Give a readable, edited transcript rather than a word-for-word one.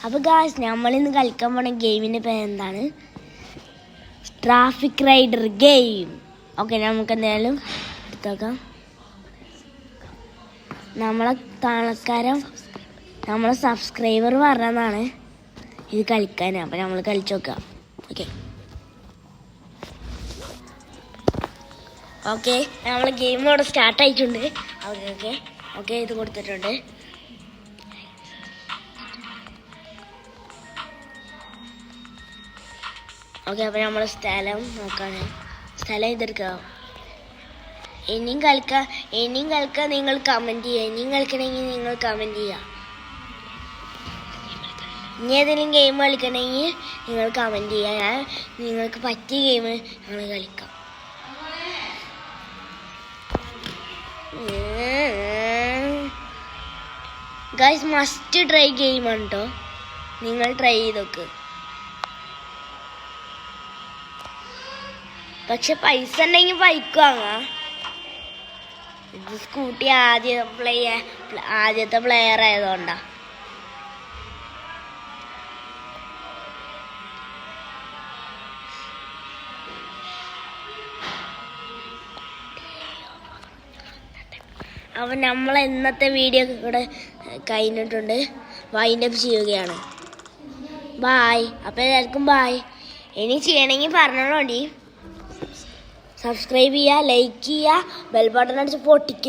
അപ്പോൾ ഗായ്സ് നമ്മളിന്ന് കളിക്കാൻ പോണ ഗെയിമിൻ്റെ പേരെന്താണ്? Traffic rider game. ഓക്കെ, നമുക്ക് എന്തായാലും എടുത്തോക്കാം. നമ്മളെ സബ്സ്ക്രൈബർ പറഞ്ഞതാണ് ഇത് കളിക്കാൻ. അപ്പം നമ്മൾ കളിച്ചു നോക്കാം. ഓക്കെ നമ്മൾ ഗെയിം ഇവിടെ സ്റ്റാർട്ട് ആയിട്ടുണ്ട്. ഓക്കെ ഇത് കൊടുത്തിട്ടുണ്ട്. ഓക്കെ, അപ്പോൾ നമ്മൾ സ്ഥലം നോക്കാണ്. സ്ഥലം ഇതെടുക്കുക. ഇനിയും കളിക്കുക. നിങ്ങൾ കമൻറ്റ് ചെയ്യുക. ഇനിയും കളിക്കണമെങ്കിൽ നിങ്ങൾ കമൻറ്റ് ചെയ്യുക. ഇനി ഏതെങ്കിലും ഗെയിം കളിക്കണമെങ്കിൽ നിങ്ങൾ കമൻറ്റ് ചെയ്യുക. നിങ്ങൾക്ക് പറ്റിയ ഗെയിം ഞങ്ങൾ കളിക്കാം. ഗൈസ്, മസ്റ്റ് ട്രൈ ഗെയിമാണ് കേട്ടോ. നിങ്ങൾ ട്രൈ ചെയ്ത് നോക്ക്. പക്ഷെ പൈസ ഉണ്ടെങ്കിൽ ബൈക്ക് വാങ്ങാം. ഇത് സ്കൂട്ടി ആദ്യത്തെ പ്ലെയർ ആയതുകൊണ്ടാ. അപ്പം നമ്മൾ ഇന്നത്തെ വീഡിയോ ഇവിടെ കഴിഞ്ഞിട്ടുണ്ട്. വൈൻഡപ്പ് ചെയ്യുകയാണ്. ബായ്. അപ്പോൾ എല്ലാവർക്കും ബായ്. ഇനി ചെയ്യണമെങ്കിൽ പറഞ്ഞോളൂണ്ടി. സബ്സ്ക്രൈബ് ചെയ്യുക, ലൈക്ക് ചെയ്യുക, ബെൽ ബട്ടൺ അടിച്ച് പൊട്ടിക്കുക.